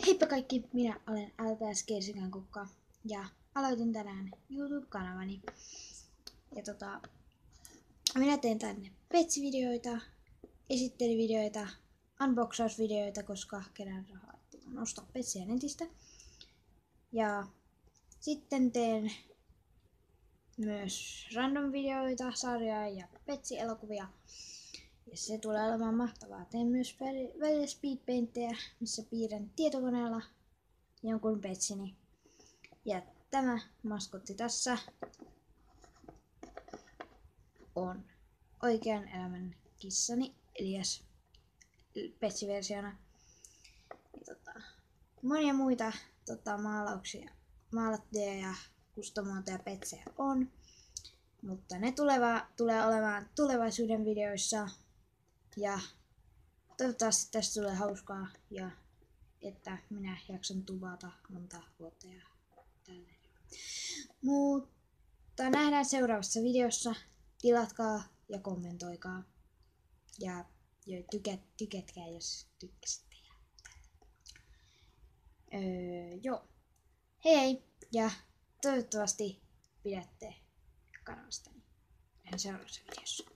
Heippa kaikki, minä olen LPS Kersikän Kukka ja aloitin tänään YouTube-kanavani. Ja minä teen tänne petsivideoita, esittelyvideoita, unboxausvideoita, koska kerään rahaa, että ostaa petsiä netistä. Ja sitten teen myös random-videoita, sarjoja ja petsielokuvia. Ja se tulee olemaan mahtavaa. Teen myös välillä speedpaintteja, missä piirrän tietokoneella jonkun petsini. Ja tämä maskotti tässä on oikean elämän kissani, Elias petsiversiona. Ja monia muita maalauksia, maalattuja ja kustomoituja petsejä on. Mutta ne tulee olemaan tulevaisuuden videoissa. Ja toivottavasti tästä tulee hauskaa ja että minä jaksan tubata monta vuotta ja tälleen. Mutta nähdään seuraavassa videossa. Tilatkaa ja kommentoikaa. Ja tykätkää jos tykkäsitte. Joo. Hei ja toivottavasti pidätte kanavastani. Nähdään seuraavassa videossa.